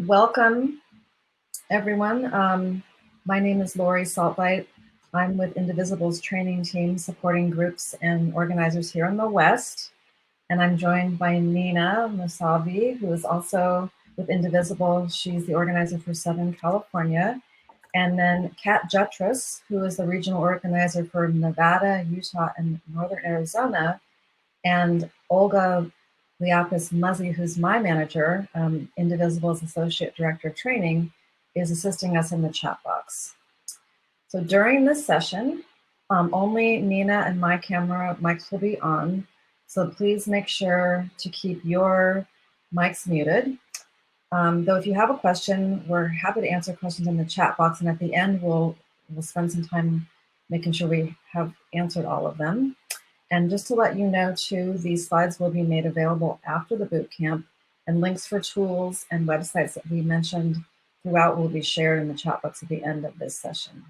Welcome, everyone. My name is Lori Saltlight. I'm with Indivisible's training team supporting groups and organizers here in the West. And I'm joined by Nina Musavi, who is also with Indivisible. She's the organizer for Southern California. And then Kat Jutras, who is the regional organizer for Nevada, Utah, and Northern Arizona. And Olga Liapis Muzzy, who's my manager, Indivisible's Associate Director of Training, is assisting us in the chat box. So during this session, only Nina and my camera mics will be on. So please make sure to keep your mics muted. Though if you have a question, we're happy to answer questions in the chat box. And at the end, we'll spend some time making sure we have answered all of them. And just to let you know too, these slides will be made available after the bootcamp, and links for tools and websites that we mentioned throughout will be shared in the chat box at the end of this session.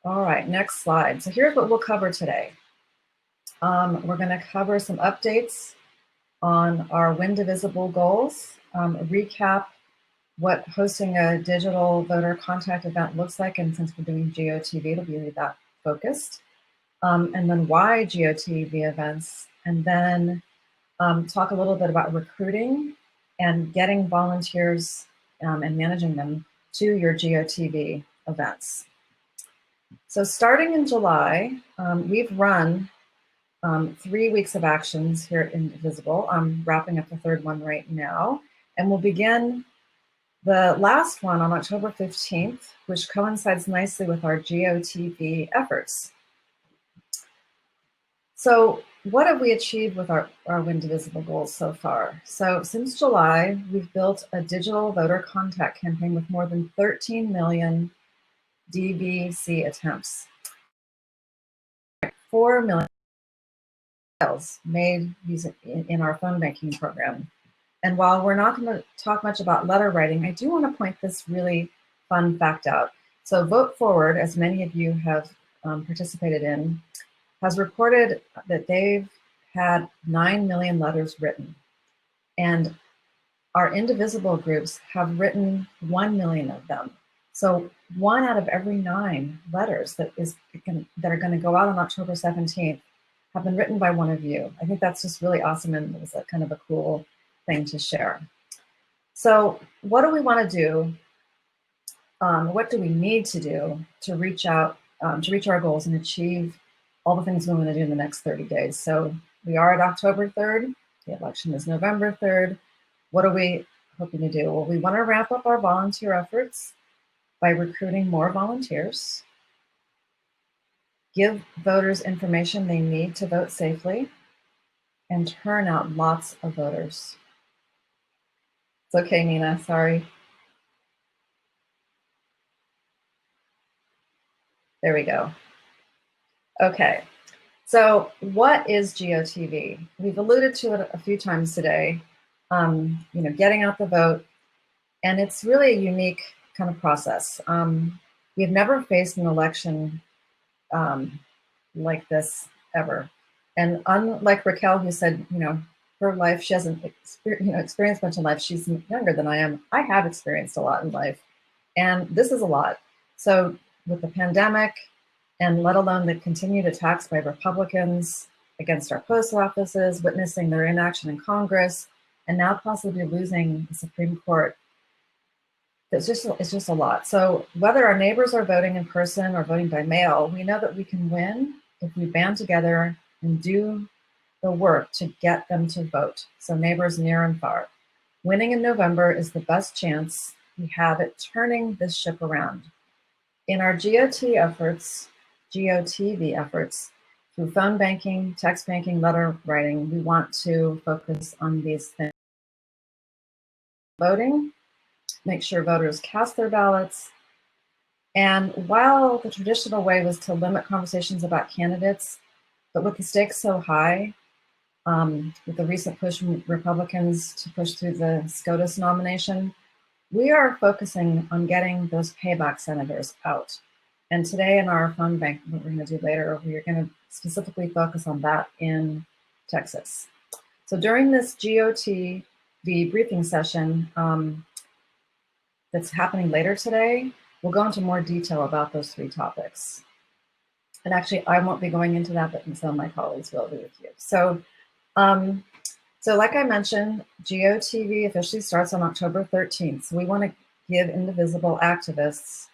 All right, next slide. So here's what we'll cover today. We're gonna cover some updates on our Indivisible goals, recap what hosting a digital voter contact event looks like, and since we're doing GOTV, it'll be that focused. And then why GeoTV events, and then talk a little bit about recruiting and getting volunteers and managing them to your GeoTV events. So starting in July, we've run 3 weeks of actions here at Indivisible. I'm wrapping up the third one right now, and we'll begin the last one on October 15th, which coincides nicely with our GOTV efforts. So what have we achieved with our Indivisible goals so far? So since July, we've built a digital voter contact campaign with more than 13 million DVC attempts. 4 million files made in our phone banking program. And while we're not going to talk much about letter writing, I do want to point this really fun fact out. So Vote Forward, as many of you have participated in, has reported that they've had 9 million letters written. And our Indivisible groups have written 1 million of them. So 1 out of every 9 letters that are gonna go out on October 17th have been written by one of you. I think that's just really awesome, and it was a kind of a cool thing to share. So what do we wanna do? What do we need to do to reach out, to reach our goals and achieve all the things we want to do in the next 30 days. So we are at October 3rd. The election is November 3rd. What are we hoping to do? Well, we want to ramp up our volunteer efforts by recruiting more volunteers, give voters information they need to vote safely, and turn out lots of voters. It's okay, Nina, sorry. There we go. Okay, so what is GOTV? We've alluded to it a few times today, getting out the vote, and it's really a unique kind of process. We've never faced an election like this ever. And unlike Raquel, who said, her life, she hasn't experienced much in life, she's younger than I am. I have experienced a lot in life, and this is a lot. So with the pandemic, and let alone the continued attacks by Republicans against our post offices, witnessing their inaction in Congress, and now possibly losing the Supreme Court. It's just a lot. So whether our neighbors are voting in person or voting by mail, we know that we can win if we band together and do the work to get them to vote. So neighbors near and far. Winning in November is the best chance we have at turning this ship around. In our GOTV efforts, through phone banking, text banking, letter writing, we want to focus on these things. Voting, make sure voters cast their ballots. And while the traditional way was to limit conversations about candidates, but with the stakes so high, with the recent push from Republicans to push through the SCOTUS nomination, we are focusing on getting those payback senators out. And today in our phone bank, what we're going to do later, we are going to specifically focus on that in Texas. So during this GOTV briefing session, that's happening later today, we'll go into more detail about those 3 topics. And actually, I won't be going into that, but some of my colleagues will be with you. So like I mentioned, GOTV officially starts on October 13th. So we want to give Indivisible activists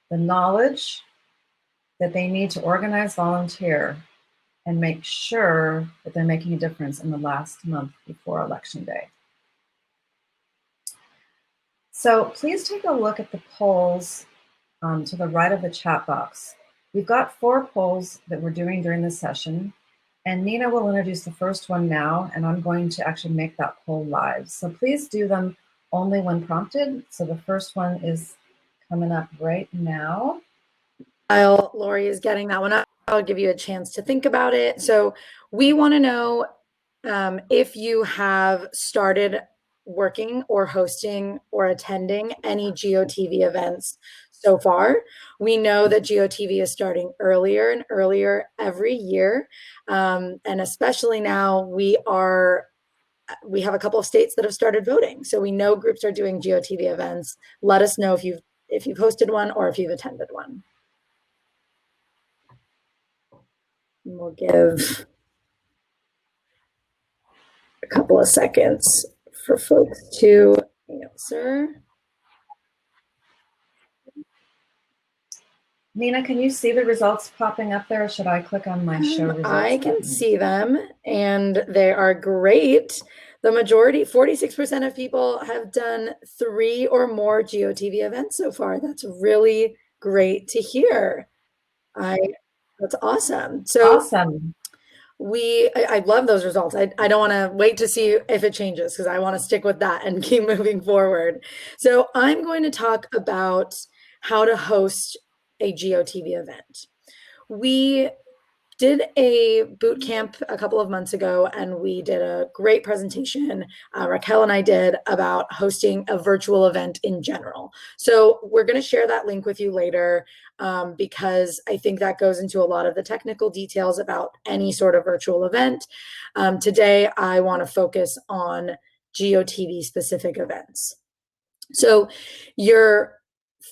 the knowledge that they need to organize, volunteer, and make sure that they're making a difference in the last month before Election Day. So please take a look at the polls to the right of the chat box. We've got 4 polls that we're doing during this session, and Nina will introduce the first one now, and I'm going to actually make that poll live. So please do them only when prompted. So the first one is coming up right now. While Lori is getting that one up, I'll give you a chance to think about it. So we want to know if you have started working or hosting or attending any GOTV events so far. We know that GOTV is starting earlier and earlier every year. And especially now we have a couple of states that have started voting. So we know groups are doing GOTV events. Let us know if you've hosted one or if you've attended one. And we'll give a couple of seconds for folks to answer. Nina, can you see the results popping up there, or should I click on my show results? I can see them, and they are great. The majority, 46% of people have done 3 or more GOTV events so far. That's really great to hear. That's awesome. So awesome. I love those results. I don't want to wait to see if it changes because I want to stick with that and keep moving forward. So I'm going to talk about how to host a GOTV event. We did a boot camp a couple of months ago, and we did a great presentation, Raquel and I did, about hosting a virtual event in general. So we're going to share that link with you later because I think that goes into a lot of the technical details about any sort of virtual event. Today, I want to focus on GOTV specific events. So your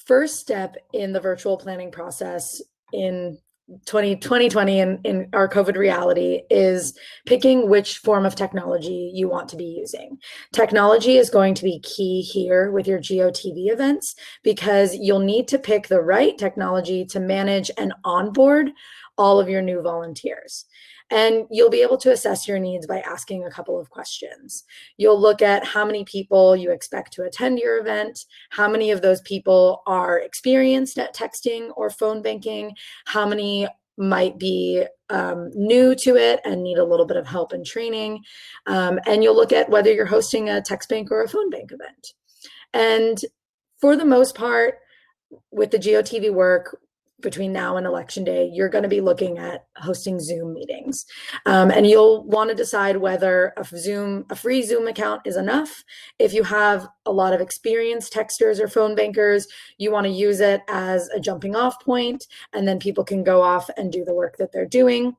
first step in the virtual planning process in 2020 and in our COVID reality is picking which form of technology you want to be using. Technology is going to be key here with your GOTV events because you'll need to pick the right technology to manage and onboard all of your new volunteers. And you'll be able to assess your needs by asking a couple of questions. You'll look at how many people you expect to attend your event, how many of those people are experienced at texting or phone banking, how many might be new to it and need a little bit of help and training. And you'll look at whether you're hosting a text bank or a phone bank event. And for the most part, with the GOTV work, between now and Election Day, you're going to be looking at hosting Zoom meetings. And you'll want to decide whether a free Zoom account is enough. If you have a lot of experienced texters or phone bankers, you want to use it as a jumping off point, and then people can go off and do the work that they're doing.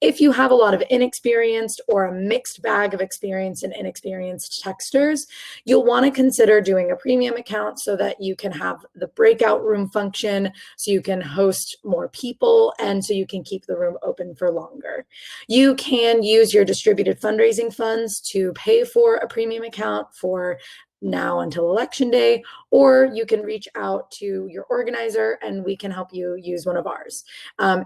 If you have a lot of inexperienced or a mixed bag of experienced and inexperienced texters, you'll want to consider doing a premium account so that you can have the breakout room function, so you can host more people, and so you can keep the room open for longer. You can use your distributed fundraising funds to pay for a premium account for now until Election Day, or you can reach out to your organizer and we can help you use one of ours.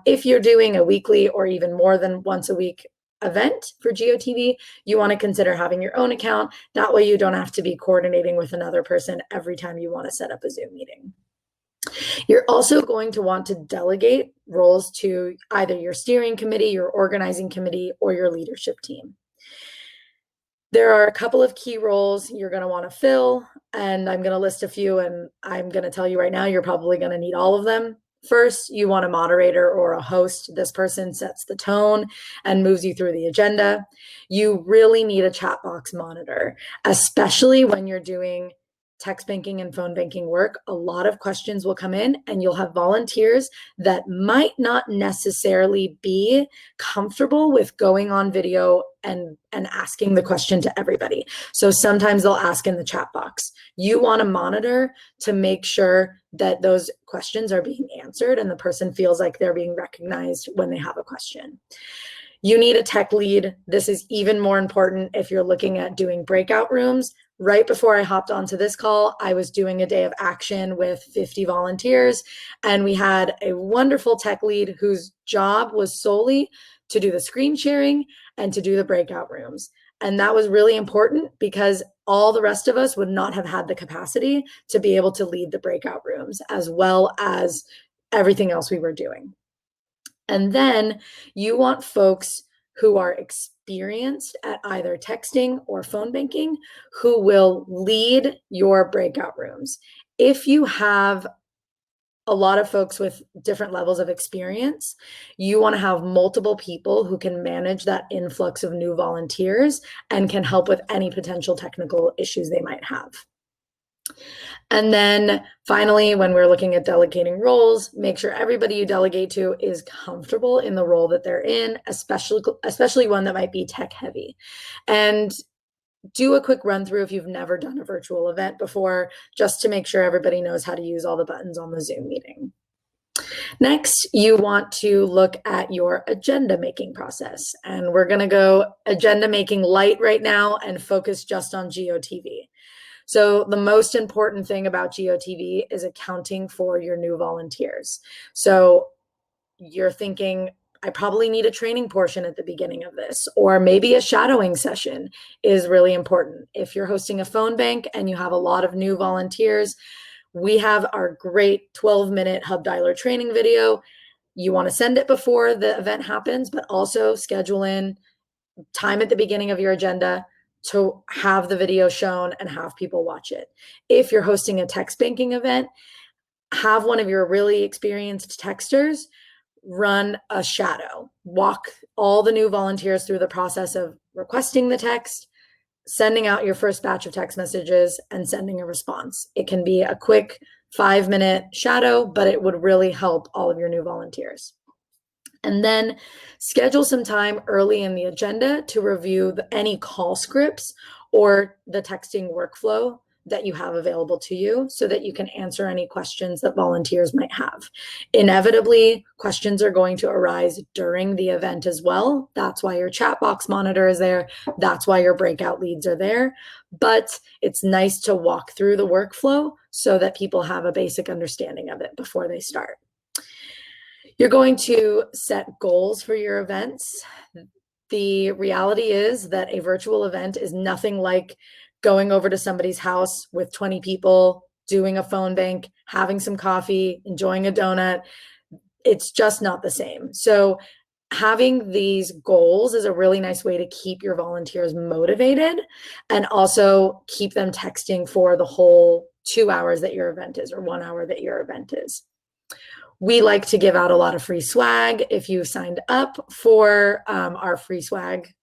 If you're doing a weekly or even more than once a week event for GOTV, you want to consider having your own account. That way you don't have to be coordinating with another person every time you want to set up a Zoom meeting. You're also going to want to delegate roles to either your steering committee, your organizing committee, or your leadership team. There are a couple of key roles you're going to want to fill, and I'm going to list a few, and I'm going to tell you right now, you're probably going to need all of them. First, you want a moderator or a host. This person sets the tone and moves you through the agenda. You really need a chat box monitor, especially when you're doing text banking and phone banking work, a lot of questions will come in, and you'll have volunteers that might not necessarily be comfortable with going on video and asking the question to everybody. So sometimes they'll ask in the chat box. You want to monitor to make sure that those questions are being answered and the person feels like they're being recognized when they have a question. You need a tech lead. This is even more important if you're looking at doing breakout rooms. Right before I hopped onto this call, I was doing a day of action with 50 volunteers, and we had a wonderful tech lead whose job was solely to do the screen sharing and to do the breakout rooms. And that was really important because all the rest of us would not have had the capacity to be able to lead the breakout rooms as well as everything else we were doing. And then you want folks who are experienced at either texting or phone banking who will lead your breakout rooms. If you have a lot of folks with different levels of experience, you want to have multiple people who can manage that influx of new volunteers and can help with any potential technical issues they might have. And then finally, when we're looking at delegating roles, make sure everybody you delegate to is comfortable in the role that they're in, especially one that might be tech heavy. And do a quick run through if you've never done a virtual event before, just to make sure everybody knows how to use all the buttons on the Zoom meeting. Next, you want to look at your agenda making process. And we're going to go agenda making light right now and focus just on GOTV. So the most important thing about GOTV is accounting for your new volunteers. So you're thinking, I probably need a training portion at the beginning of this, or maybe a shadowing session is really important. If you're hosting a phone bank and you have a lot of new volunteers, we have our great 12-minute hub dialer training video. You want to send it before the event happens, but also schedule in time at the beginning of your agenda to have the video shown and have people watch it. If you're hosting a text banking event, have one of your really experienced texters run a shadow, walk all the new volunteers through the process of requesting the text, sending out your first batch of text messages, and sending a response. It can be a quick 5-minute shadow, but it would really help all of your new volunteers. And then schedule some time early in the agenda to review any call scripts or the texting workflow that you have available to you so that you can answer any questions that volunteers might have. Inevitably, questions are going to arise during the event as well. That's why your chat box monitor is there. That's why your breakout leads are there. But it's nice to walk through the workflow so that people have a basic understanding of it before they start. You're going to set goals for your events. The reality is that a virtual event is nothing like going over to somebody's house with 20 people, doing a phone bank, having some coffee, enjoying a donut. It's just not the same. So having these goals is a really nice way to keep your volunteers motivated and also keep them texting for the whole 2 hours that your event is or 1 hour that your event is. We like to give out a lot of free swag. If you signed up for our free swag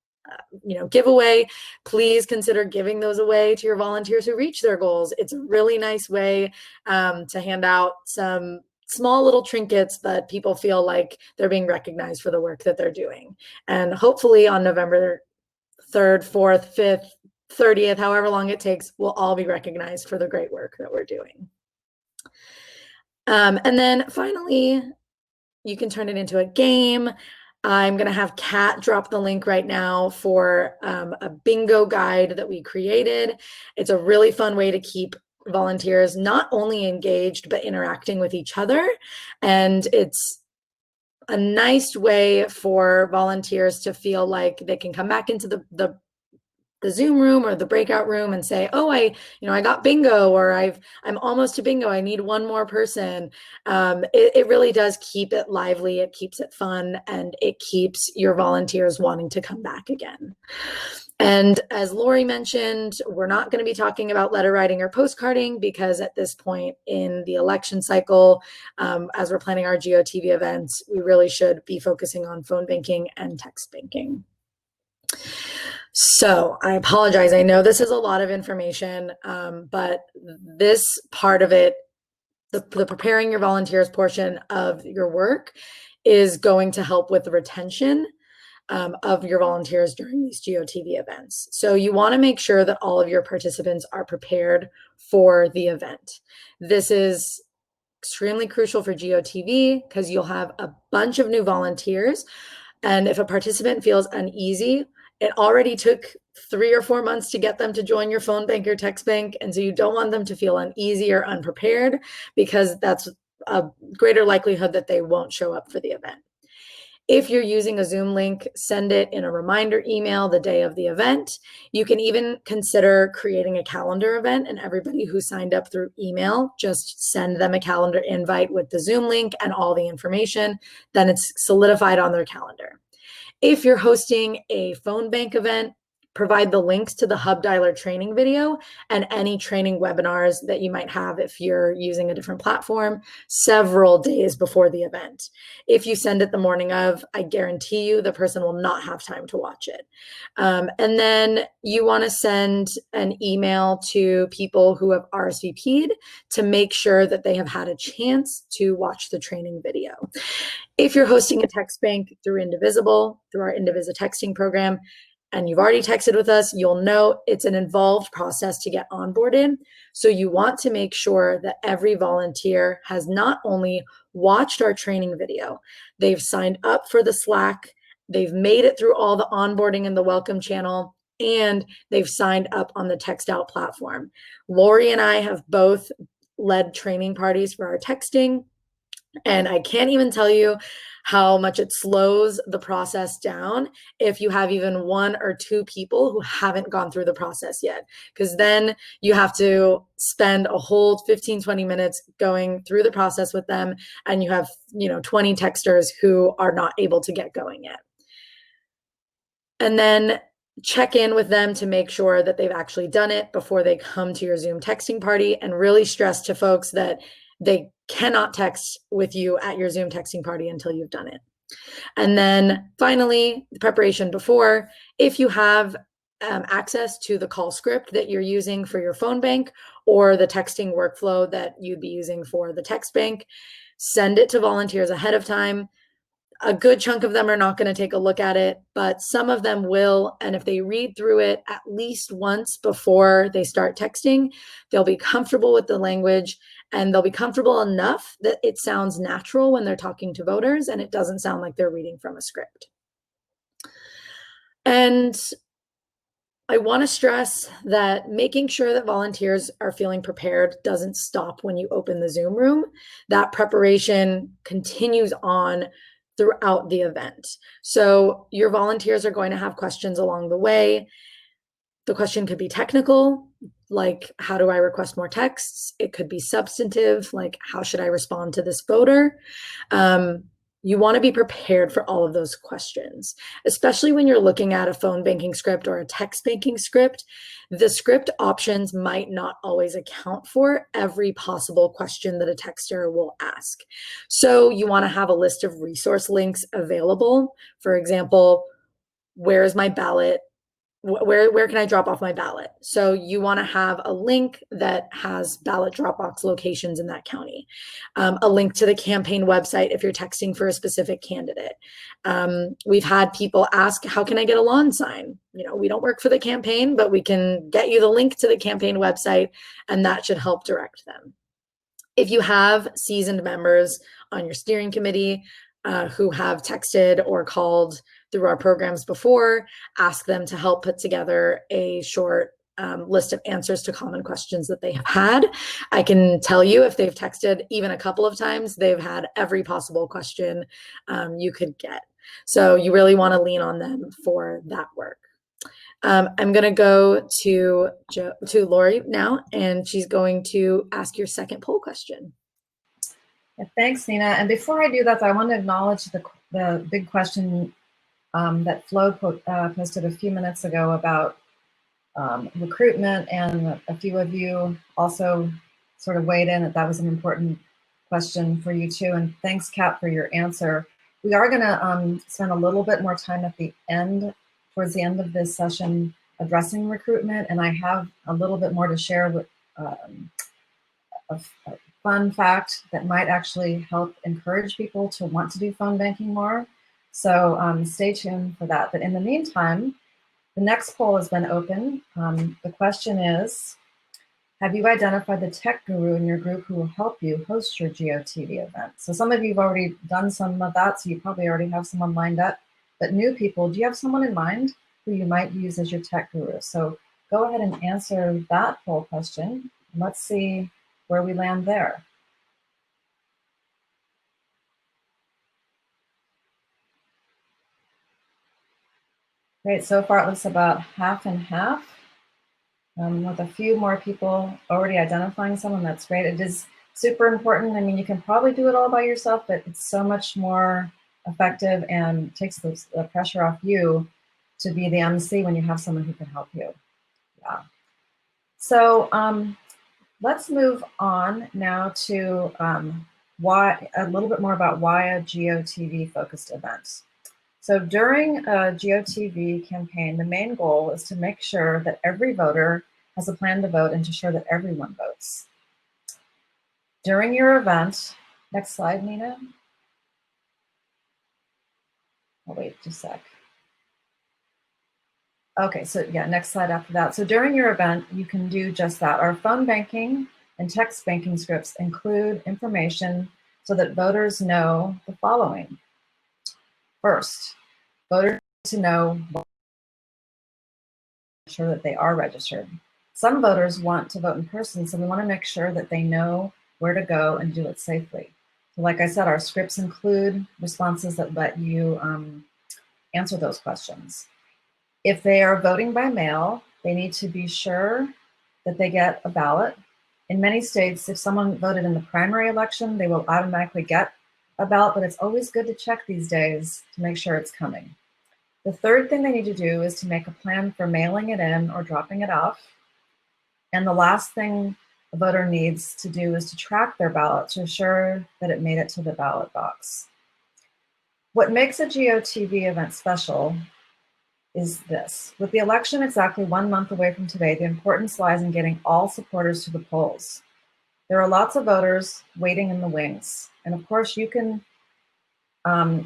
giveaway, please consider giving those away to your volunteers who reach their goals. It's a really nice way to hand out some small little trinkets, but people feel like they're being recognized for the work that they're doing. And hopefully on November 3rd, 4th, 5th, 30th, however long it takes, we'll all be recognized for the great work that we're doing. And then finally, you can turn it into a game. I'm going to have Kat drop the link right now for a bingo guide that we created. It's a really fun way to keep volunteers not only engaged, but interacting with each other. And it's a nice way for volunteers to feel like they can come back into the Zoom room or the breakout room and say, oh, I got bingo, or I'm almost to bingo. I need one more person. It really does keep it lively. It keeps it fun, and it keeps your volunteers wanting to come back again. And as Lori mentioned, we're not going to be talking about letter writing or postcarding because at this point in the election cycle, as we're planning our GeoTV events, we really should be focusing on phone banking and text banking. So I apologize. I know this is a lot of information, but this part of it, the preparing your volunteers portion of your work, is going to help with the retention of your volunteers during these GOTV events. So you want to make sure that all of your participants are prepared for the event. This is extremely crucial for GOTV because you'll have a bunch of new volunteers. And if a participant feels uneasy, it already took 3 or 4 months to get them to join your phone bank or text bank. And so you don't want them to feel uneasy or unprepared, because that's a greater likelihood that they won't show up for the event. If you're using a Zoom link, send it in a reminder email the day of the event. You can even consider creating a calendar event, and everybody who signed up through email, just send them a calendar invite with the Zoom link and all the information. Then it's solidified on their calendar. If you're hosting a phone bank event, provide the links to the Hub Dialer training video and any training webinars that you might have if you're using a different platform several days before the event. If you send it the morning of, I guarantee you the person will not have time to watch it. And then you want to send an email to people who have RSVP'd to make sure that they have had a chance to watch the training video. If you're hosting a text bank through Indivisible, through our Indivisa texting program, and you've already texted with us, you'll know it's an involved process to get onboarded. So you want to make sure that every volunteer has not only watched our training video, they've signed up for the Slack, they've made it through all the onboarding in the welcome channel, and they've signed up on the text out platform. Lori and I have both led training parties for our texting, and I can't even tell you how much it slows the process down if you have even 1 or 2 people who haven't gone through the process yet, because then you have to spend a whole 15-20 minutes going through the process with them, and you have 20 texters who are not able to get going yet. And then check in with them to make sure that they've actually done it before they come to your Zoom texting party, and really stress to folks that they cannot text with you at your Zoom texting party until you've done it. And then finally, the preparation before, if you have access to the call script that you're using for your phone bank or the texting workflow that you'd be using for the text bank, send it to volunteers ahead of time. A good chunk of them are not going to take a look at it, but some of them will. And if they read through it at least once before they start texting, they'll be comfortable with the language, and they'll be comfortable enough that it sounds natural when they're talking to voters and it doesn't sound like they're reading from a script. And I want to stress that making sure that volunteers are feeling prepared doesn't stop when you open the Zoom room. That preparation continues on throughout the event. So your volunteers are going to have questions along the way. The question could be technical, like how do I request more texts? It could be substantive, like how should I respond to this voter? You want to be prepared for all of those questions, especially when you're looking at a phone banking script or a text banking script. The script options might not always account for every possible question that a texter will ask. So you want to have a list of resource links available. For example, where is my ballot? Where can I drop off my ballot? So you want to have a link that has ballot drop box locations in that county, a link to the campaign website if you're texting for a specific candidate. We've had people ask, how can I get a lawn sign? We don't work for the campaign, but we can get you the link to the campaign website, and that should help direct them. If you have seasoned members on your steering committee who have texted or called through our programs before, ask them to help put together a short list of answers to common questions that they have had. I can tell you, if they've texted even a couple of times, they've had every possible question you could get. So you really want to lean on them for that work. I'm going to go to Lori now, and she's going to ask your second poll question. Yeah, thanks, Nina. And before I do that, I want to acknowledge the big question that Flo posted a few minutes ago about recruitment, and a few of you also sort of weighed in that was an important question for you too. And thanks, Kat, for your answer. We are going to spend a little bit more time at the end towards the end of this session addressing recruitment, and I have a little bit more to share with a fun fact that might actually help encourage people to want to do phone banking more. So stay tuned for that. But in the meantime, the next poll has been open. The question is, have you identified the tech guru in your group who will help you host your GOTV event? So some of you have already done some of that, so you probably already have someone lined up. But new people, do you have someone in mind who you might use as your tech guru? So go ahead and answer that poll question. Let's see where we land there. Great, so far it looks about half and half. With a few more people already identifying someone, that's great. It is super important. I mean, you can probably do it all by yourself, but it's so much more effective and takes the pressure off you to be the MC when you have someone who can help you. Yeah. So let's move on now to why a little bit more about why a GOTV focused event. So during a GOTV campaign, the main goal is to make sure that every voter has a plan to vote and to ensure that everyone votes. During your event, next slide, Nina. Oh, wait just a sec. Okay, so yeah, next slide after that. So during your event, you can do just that. Our phone banking and text banking scripts include information so that voters know the following. First, voters need to know sure that they are registered. Some voters want to vote in person, so we want to make sure that they know where to go and do it safely. So like I said, our scripts include responses that let you answer those questions. If they are voting by mail, they need to be sure that they get a ballot. In many states, if someone voted in the primary election, they will automatically get a ballot, but it's always good to check these days to make sure it's coming. The third thing they need to do is to make a plan for mailing it in or dropping it off. And the last thing a voter needs to do is to track their ballot to ensure that it made it to the ballot box. What makes a GOTV event special is this. With the election exactly 1 month away from today, the importance lies in getting all supporters to the polls. There are lots of voters waiting in the wings. And of course, you can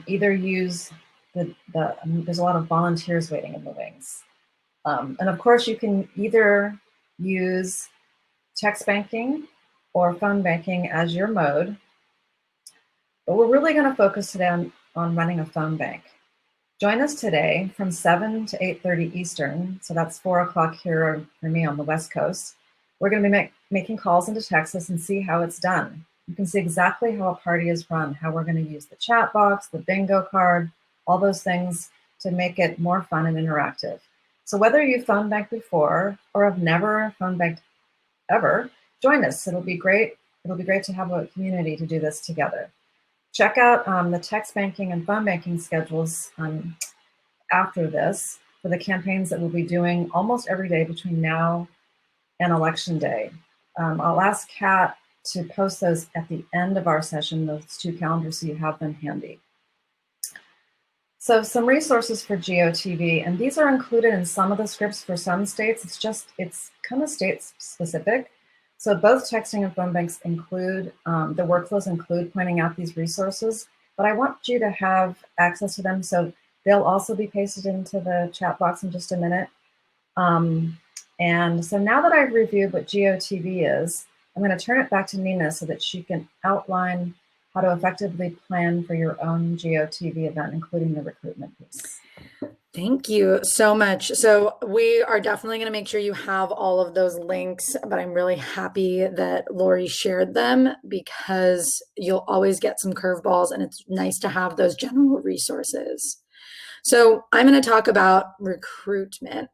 either use there's a lot of volunteers waiting in the wings. And of course, you can either use text banking or phone banking as your mode. But we're really going to focus today on running a phone bank. Join us today from 7 to 8:30 Eastern. So that's 4 o'clock here for me on the West Coast. We're going to be making calls into Texas and see how it's done. You can see exactly how a party is run, how we're going to use the chat box, the bingo card, all those things to make it more fun and interactive. So whether you've phone banked before or have never phone banked ever, join us. It'll be great. It'll be great to have a community to do this together. Check out the text banking and phone banking schedules after this for the campaigns that we'll be doing almost every day between now and Election Day. I'll ask Kat to post those at the end of our session, those two calendars, so you have them handy. So some resources for GOTV, and these are included in some of the scripts for some states. It's kind of state specific. So both texting and phone banks include, the workflows include pointing out these resources, but I want you to have access to them. So they'll also be pasted into the chat box in just a minute. And so now that I've reviewed what GOTV is, I'm going to turn it back to Nina so that she can outline how to effectively plan for your own GOTV event, including the recruitment piece. Thank you so much. So we are definitely going to make sure you have all of those links, but I'm really happy that Lori shared them because you'll always get some curveballs and it's nice to have those general resources. So I'm going to talk about recruitment.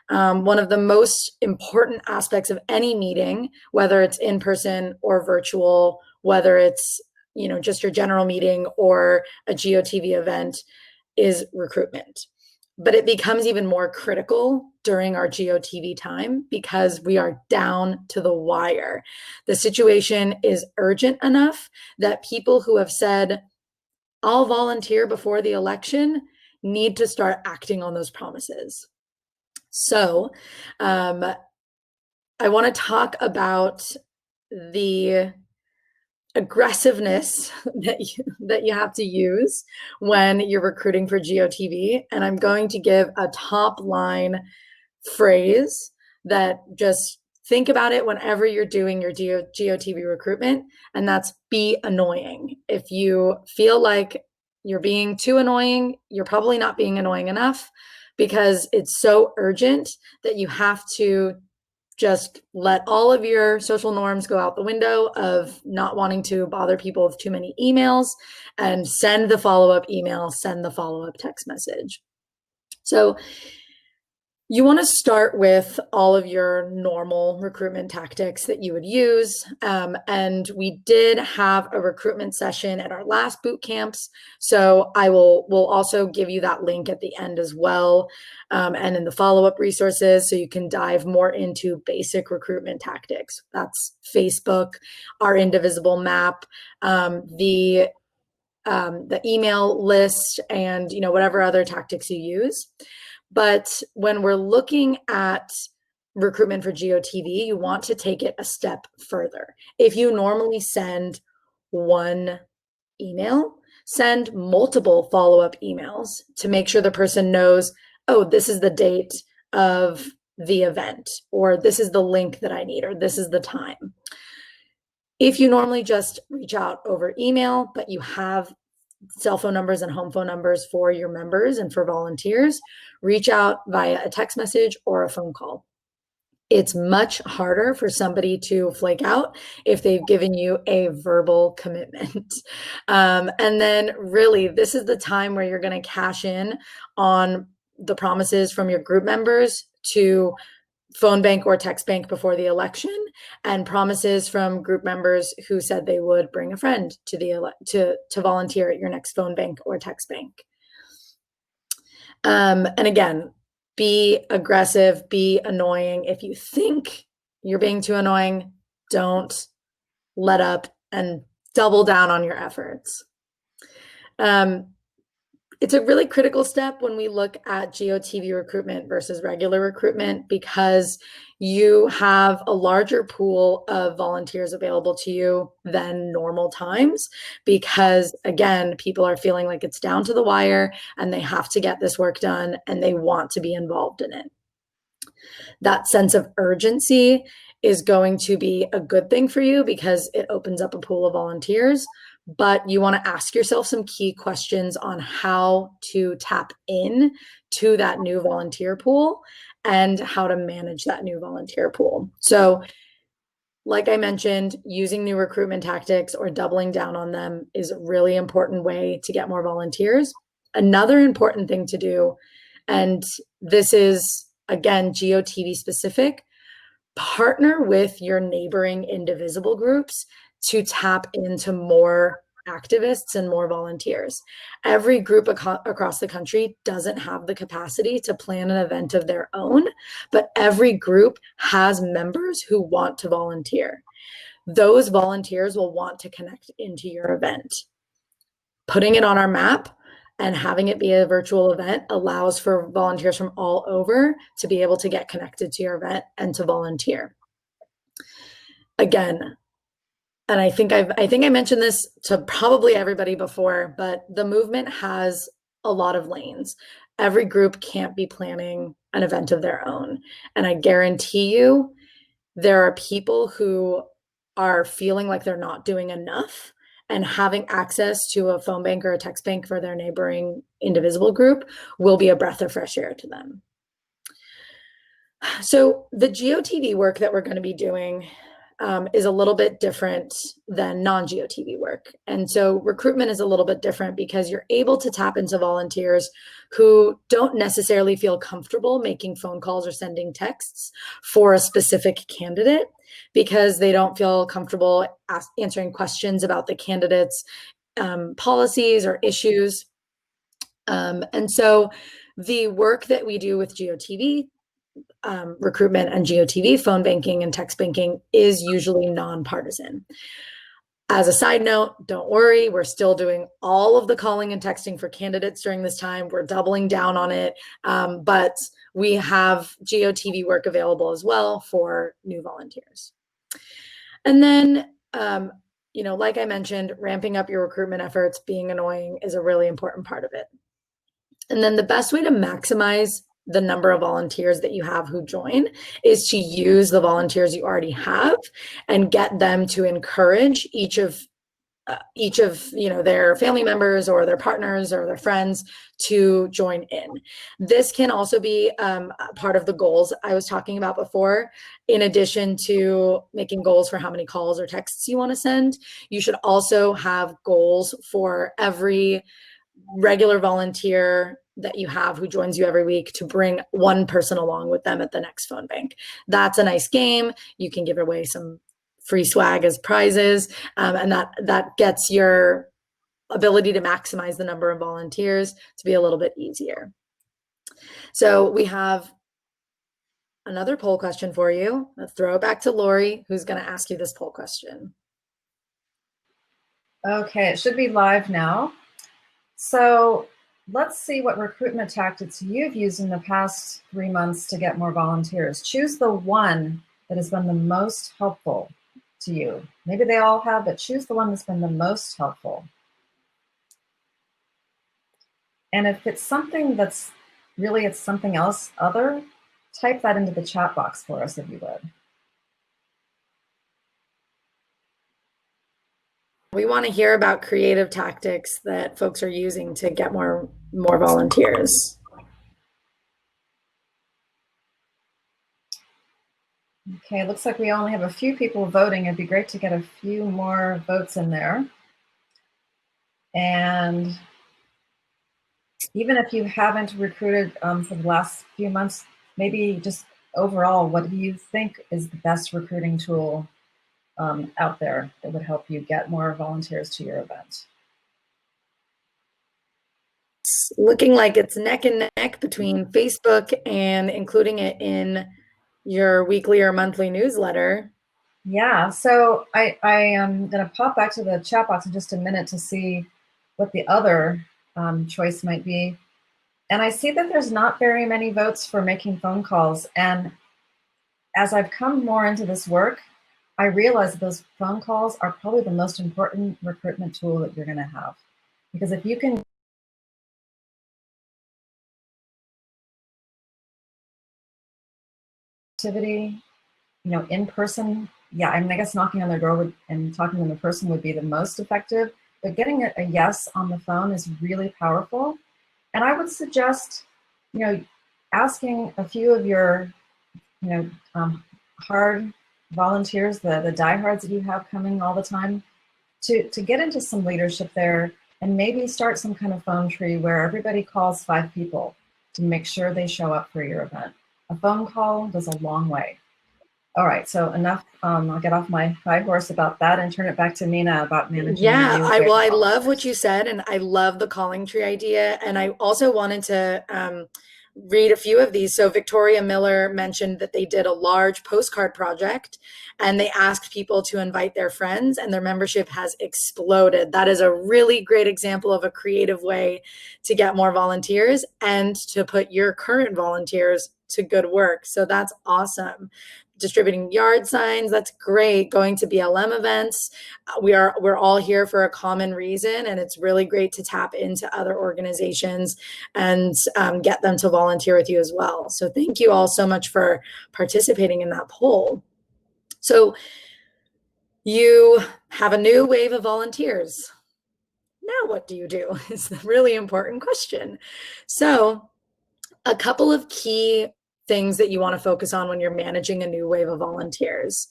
One of the most important aspects of any meeting, whether it's in person or virtual, whether it's just your general meeting or a GOTV event, is recruitment. But it becomes even more critical during our GOTV time because we are down to the wire. The situation is urgent enough that people who have said, I'll volunteer before the election, need to start acting on those promises. So I want to talk about the aggressiveness that you have to use when you're recruiting for GOTV. And I'm going to give a top line phrase that just think about it whenever you're doing your GOTV recruitment, and that's be annoying. If you feel like you're being too annoying, you're probably not being annoying enough, because it's so urgent that you have to just let all of your social norms go out the window of not wanting to bother people with too many emails, and send the follow-up email, send the follow-up text message. So you want to start with all of your normal recruitment tactics that you would use. And we did have a recruitment session at our last boot camps. So we'll also give you that link at the end as well. And in the follow-up resources, so you can dive more into basic recruitment tactics. That's Facebook, our indivisible map, the email list, and whatever other tactics you use. But when we're looking at recruitment for GOTV, you want to take it a step further. If you normally send one email, send multiple follow-up emails to make sure the person knows, oh, this is the date of the event, or this is the link that I need, or this is the time. If you normally just reach out over email, but you have cell phone numbers and home phone numbers for your members and for volunteers, reach out via a text message or a phone call. It's much harder for somebody to flake out if they've given you a verbal commitment. And then really, this is the time where you're going to cash in on the promises from your group members to phone bank or text bank before the election, and promises from group members who said they would bring a friend to volunteer at your next phone bank or text bank. And again, be aggressive, be annoying. If you think you're being too annoying, don't let up and double down on your efforts. It's a really critical step when we look at GOTV recruitment versus regular recruitment, because you have a larger pool of volunteers available to you than normal times, because again, people are feeling like it's down to the wire and they have to get this work done and they want to be involved in it. That sense of urgency is going to be a good thing for you because it opens up a pool of volunteers. But you want to ask yourself some key questions on how to tap in to that new volunteer pool and how to manage that new volunteer pool. So like I mentioned, using new recruitment tactics or doubling down on them is a really important way to get more volunteers. Another important thing to do, and this is, again, GOTV specific, partner with your neighboring indivisible groups to tap into more activists and more volunteers. Every group across the country doesn't have the capacity to plan an event of their own, but every group has members who want to volunteer. Those volunteers will want to connect into your event. Putting it on our map and having it be a virtual event allows for volunteers from all over to be able to get connected to your event and to volunteer. Again, and I think I mentioned this to probably everybody before, but the movement has a lot of lanes. Every group can't be planning an event of their own. And I guarantee you, there are people who are feeling like they're not doing enough, and having access to a phone bank or a text bank for their neighboring indivisible group will be a breath of fresh air to them. So the GOTV work that we're going to be doing is a little bit different than non-GOTV work. And so recruitment is a little bit different because you're able to tap into volunteers who don't necessarily feel comfortable making phone calls or sending texts for a specific candidate, because they don't feel comfortable answering questions about the candidate's policies or issues. And so the work that we do with GOTV recruitment and GOTV phone banking and text banking is usually nonpartisan. As a side note, don't worry, we're still doing all of the calling and texting for candidates during this time. We're doubling down on it, but we have GOTV work available as well for new volunteers. And then, like I mentioned, ramping up your recruitment efforts, being annoying is a really important part of it. And then the best way to maximize the number of volunteers that you have who join is to use the volunteers you already have and get them to encourage each of their family members or their partners or their friends to join in. This can also be part of the goals I was talking about before. In addition to making goals for how many calls or texts you want to send, you should also have goals for every regular volunteer that you have who joins you every week to bring one person along with them at the next phone bank. That's a nice game. You can give away some free swag as prizes, and that gets your ability to maximize the number of volunteers to be a little bit easier. So we have another poll question for you. Let's throw it back to Lori, who's going to ask you this poll question. Okay, it should be live now. So let's see what recruitment tactics you've used in the past 3 months to get more volunteers. Choose the one that has been the most helpful to you. Maybe they all have, but choose the one that's been the most helpful. And if it's something that's really, it's something else other, type that into the chat box for us if you would. We want to hear about creative tactics that folks are using to get more volunteers. Okay, it looks like we only have a few people voting. It'd be great to get a few more votes in there. And even if you haven't recruited for the last few months, maybe just overall, what do you think is the best recruiting tool out there that would help you get more volunteers to your event? It's looking like it's neck and neck between Facebook and including it in your weekly or monthly newsletter. Yeah, so I am going to pop back to the chat box in just a minute to see what the other choice might be. And I see that there's not very many votes for making phone calls. And as I've come more into this work, I realize that those phone calls are probably the most important recruitment tool that you're going to have. Because if you can activity, in person, yeah, I mean, I guess knocking on their door and talking to them in person would be the most effective. But getting a yes on the phone is really powerful. And I would suggest, asking a few of your, hard volunteers, the diehards that you have coming all the time, to get into some leadership there and maybe start some kind of phone tree where everybody calls 5 people to make sure they show up for your event. A phone call goes a long way. All right, so enough. I'll get off my high horse about that and turn it back to Nina about managing. Yeah, I love what you said, and I love the calling tree idea. And I also wanted to read a few of these. So Victoria Miller mentioned that they did a large postcard project and they asked people to invite their friends, and their membership has exploded. That is a really great example of a creative way to get more volunteers and to put your current volunteers to good work. So that's awesome. Distributing yard signs, that's great. Going to BLM events, we're all here for a common reason, and it's really great to tap into other organizations and get them to volunteer with you as well. So thank you all so much for participating in that poll. So you have a new wave of volunteers. Now what do you do? It's a really important question. So a couple of key things that you want to focus on when you're managing a new wave of volunteers.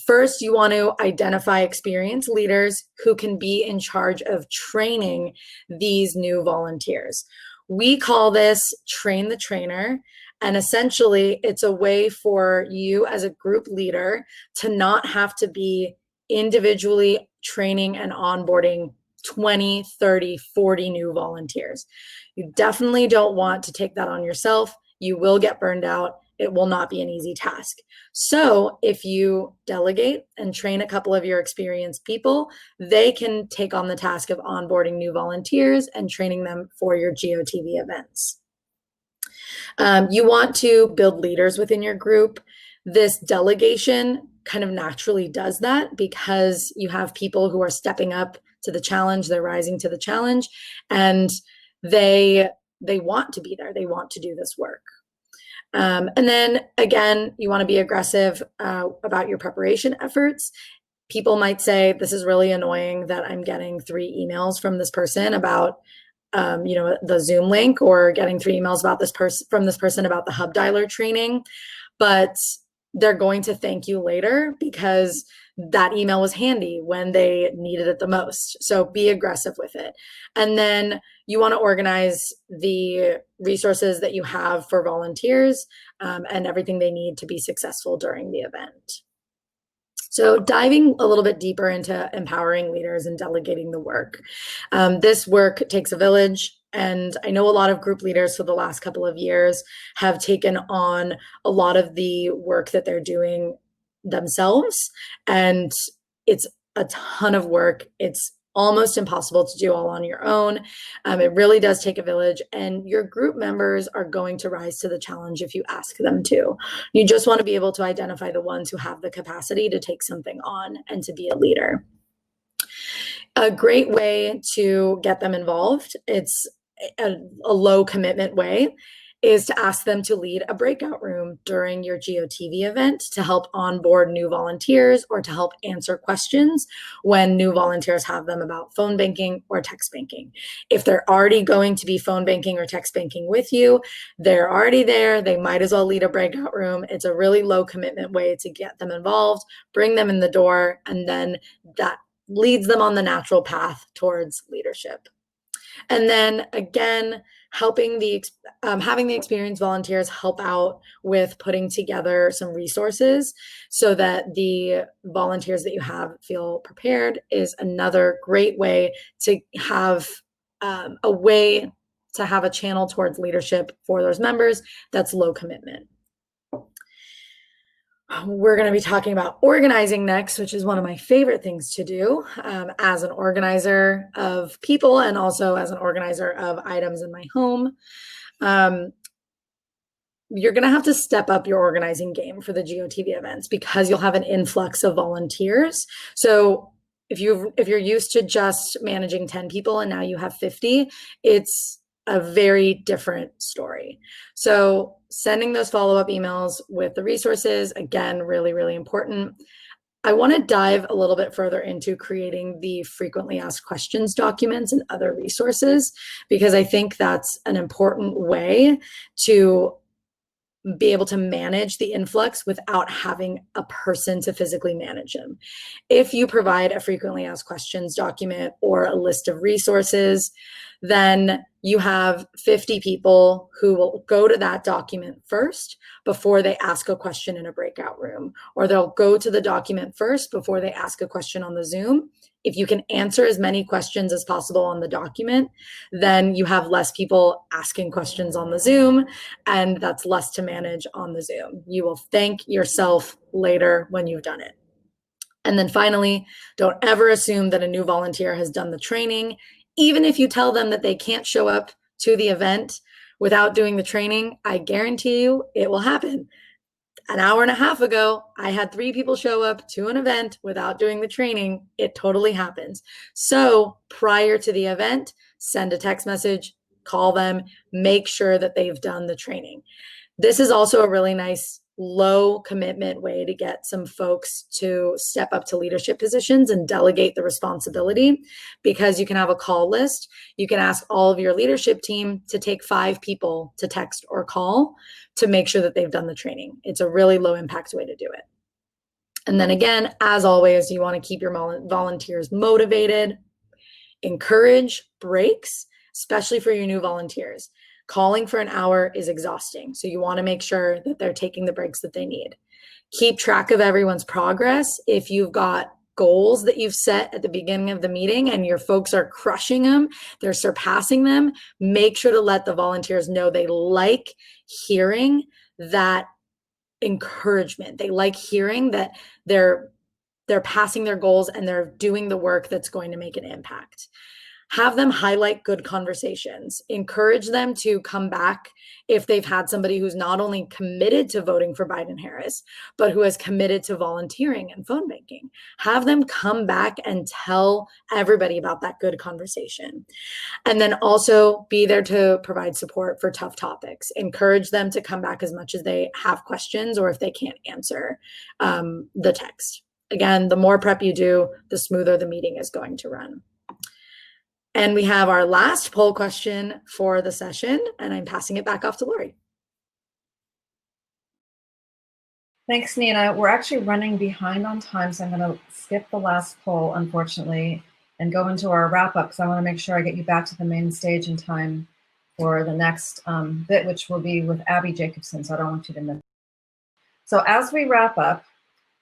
First, you want to identify experienced leaders who can be in charge of training these new volunteers. We call this train the trainer. And essentially, it's a way for you as a group leader to not have to be individually training and onboarding 20, 30, 40 new volunteers. You definitely don't want to take that on yourself. You will get burned out. it will not be an easy task. So if you delegate and train a couple of your experienced people, they can take on the task of onboarding new volunteers and training them for your GOTV events. You want to build leaders within your group. This delegation kind of naturally does that because you have people who are stepping up to the challenge, they're rising to the challenge, and they want to be there, they want to do this work. And then again, you want to be aggressive about your preparation efforts. People might say, this is really annoying that I'm getting 3 emails from this person about the Zoom link, or getting 3 emails about from this person about the hub dialer training, but they're going to thank you later because that email was handy when they needed it the most. So be aggressive with it. And then you want to organize the resources that you have for volunteers and everything they need to be successful during the event. So diving a little bit deeper into empowering leaders and delegating the work. This work takes a village, and I know a lot of group leaders for the last couple of years have taken on a lot of the work that they're doing themselves, and it's a ton of work. It's almost impossible to do all on your own. It really does take a village, and your group members are going to rise to the challenge if you ask them to. You just want to be able to identify the ones who have the capacity to take something on and to be a leader. A great way to get them involved, it's a low commitment way, is to ask them to lead a breakout room during your GOTV event to help onboard new volunteers or to help answer questions when new volunteers have them about phone banking or text banking. If they're already going to be phone banking or text banking with you, they're already there, they might as well lead a breakout room. It's a really low commitment way to get them involved, bring them in the door, and then that leads them on the natural path towards leadership. And then again, having the experienced volunteers help out with putting together some resources so that the volunteers that you have feel prepared is another great way to have a channel towards leadership for those members that's low commitment. We're going to be talking about organizing next, which is one of my favorite things to do as an organizer of people and also as an organizer of items in my home. You're going to have to step up your organizing game for the GOTV events because you'll have an influx of volunteers. So if you're used to just managing 10 people and now you have 50, it's a very different story. So sending those follow-up emails with the resources, again, really, really important. I want to dive a little bit further into creating the frequently asked questions documents and other resources, because I think that's an important way to be able to manage the influx without having a person to physically manage them. If you provide a frequently asked questions document or a list of resources, then you have 50 people who will go to that document first before they ask a question in a breakout room, or they'll go to the document first before they ask a question on the Zoom. If you can answer as many questions as possible on the document, then you have less people asking questions on the Zoom, and that's less to manage on the Zoom. You will thank yourself later when you've done it. And then finally, don't ever assume that a new volunteer has done the training. Even if you tell them that they can't show up to the event without doing the training, I guarantee you it will happen. An hour and a half ago, I had 3 people show up to an event without doing the training. It totally happens. So prior to the event, send a text message, call them, make sure that they've done the training. This is also a really nice low commitment way to get some folks to step up to leadership positions and delegate the responsibility, because you can have a call list. You can ask all of your leadership team to take 5 people to text or call to make sure that they've done the training. It's a really low impact way to do it. And then again, as always, you want to keep your volunteers motivated. Encourage breaks, especially for your new volunteers. Calling for an hour is exhausting, so you want to make sure that they're taking the breaks that they need. Keep track of everyone's progress. If you've got goals that you've set at the beginning of the meeting and your folks are crushing them, they're surpassing them, make sure to let the volunteers know they like hearing that encouragement. They like hearing that they're passing their goals and they're doing the work that's going to make an impact. Have them highlight good conversations. Encourage them to come back if they've had somebody who's not only committed to voting for Biden-Harris, but who has committed to volunteering and phone banking. Have them come back and tell everybody about that good conversation. And then also be there to provide support for tough topics. Encourage them to come back as much as they have questions or if they can't answer the text. Again, the more prep you do, the smoother the meeting is going to run. And we have our last poll question for the session, and I'm passing it back off to Lori. Thanks, Nina. We're actually running behind on time, so I'm going to skip the last poll, unfortunately, and go into our wrap-up, because I want to make sure I get you back to the main stage in time for the next bit, which will be with Abby Jacobson, so I don't want you to miss. So as we wrap up,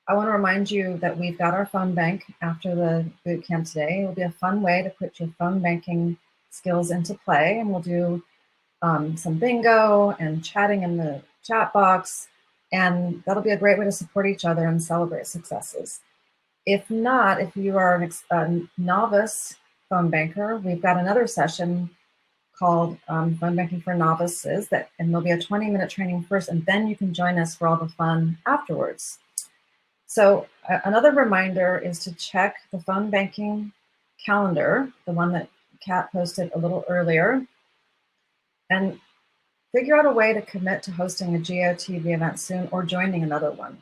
I want to remind you that we've got our phone bank after the boot camp today. It will be a fun way to put your phone banking skills into play, and we'll do some bingo and chatting in the chat box, and that'll be a great way to support each other and celebrate successes. If not, if you are a novice phone banker, we've got another session called Phone Banking for Novices, and there'll be a 20-minute training first, and then you can join us for all the fun afterwards. So another reminder is to check the phone banking calendar, the one that Kat posted a little earlier, and figure out a way to commit to hosting a Geo TV event soon or joining another one.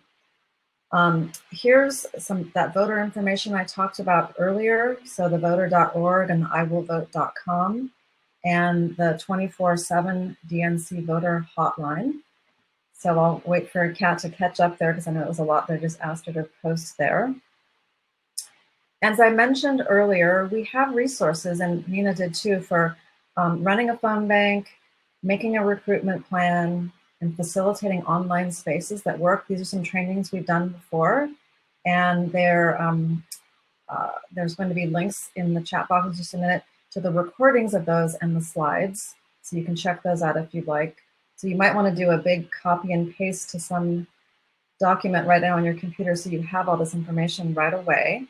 Here's that voter information I talked about earlier. So the voter.org and the iwillvote.com and the 24/7 DNC voter hotline. So I'll wait for Kat to catch up there because I know it was a lot that I just asked her to post there. As I mentioned earlier, we have resources, and Nina did too, for running a phone bank, making a recruitment plan, and facilitating online spaces that work. These are some trainings we've done before, and there's going to be links in the chat box in just a minute to the recordings of those and the slides, so you can check those out if you'd like. So you might want to do a big copy and paste to some document right now on your computer so you have all this information right away.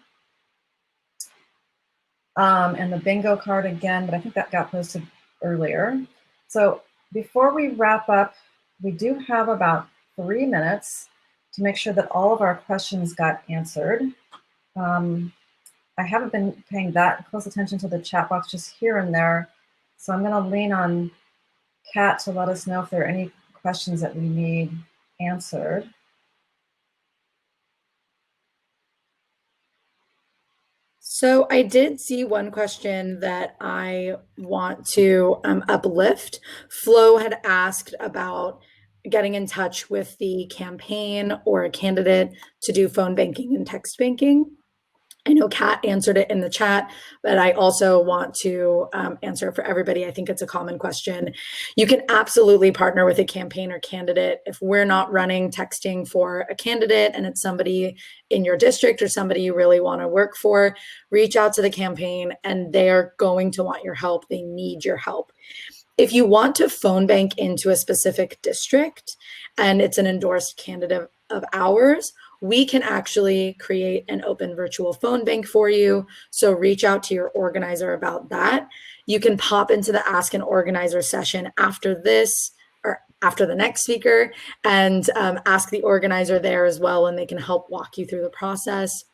And the bingo card again, but I think that got posted earlier. So before we wrap up, we do have about 3 minutes to make sure that all of our questions got answered. I haven't been paying that close attention to the chat box, just here and there. So I'm going to lean on Kat to let us know if there are any questions that we need answered. So I did see one question that I want to uplift. Flo had asked about getting in touch with the campaign or a candidate to do phone banking and text banking. I know Kat answered it in the chat, but I also want to answer it for everybody. I think it's a common question. You can absolutely partner with a campaign or candidate. If we're not running texting for a candidate and it's somebody in your district or somebody you really want to work for, reach out to the campaign and they're going to want your help. They need your help. If you want to phone bank into a specific district and it's an endorsed candidate of ours, we can actually create an open virtual phone bank for you. So reach out to your organizer about that. You can pop into the Ask an Organizer session after this or after the next speaker and ask the organizer there as well, and they can help walk you through the process.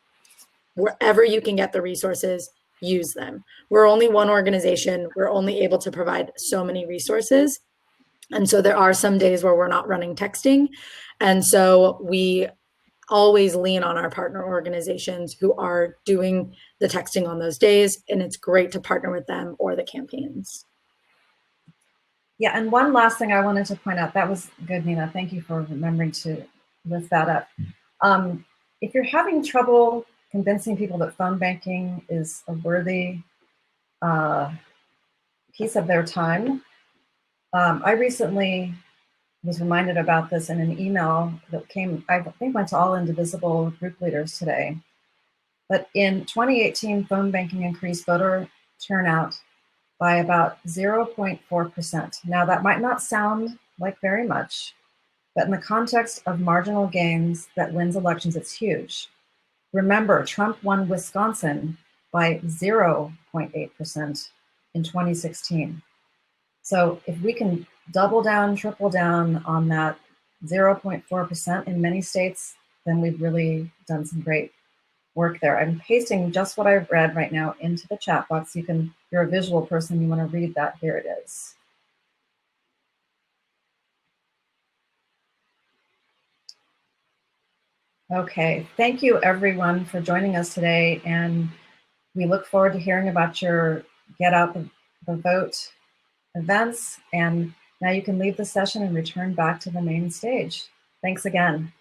Wherever you can get the resources, use them. We're only one organization. We're only able to provide so many resources. And so there are some days where we're not running texting. And so we always lean on our partner organizations who are doing the texting on those days, and it's great to partner with them or the campaigns. Yeah, and one last thing I wanted to point out, that was good, Nina. Thank you for remembering to lift that up. If you're having trouble convincing people that phone banking is a worthy piece of their time, I recently was reminded about this in an email that came, I think went to all Indivisible group leaders today. But in 2018, phone banking increased voter turnout by about 0.4%. Now that might not sound like very much, But in the context of marginal gains that wins elections, it's huge. Remember, Trump won Wisconsin by 0.8% in 2016. So if we can double down, triple down on that 0.4% in many states, then we've really done some great work there. I'm pasting just what I've read right now into the chat box. You're a visual person, you want to read that, here it is. Okay, thank you everyone for joining us today, and we look forward to hearing about your Get Out the Vote events. And now you can leave the session and return back to the main stage. Thanks again.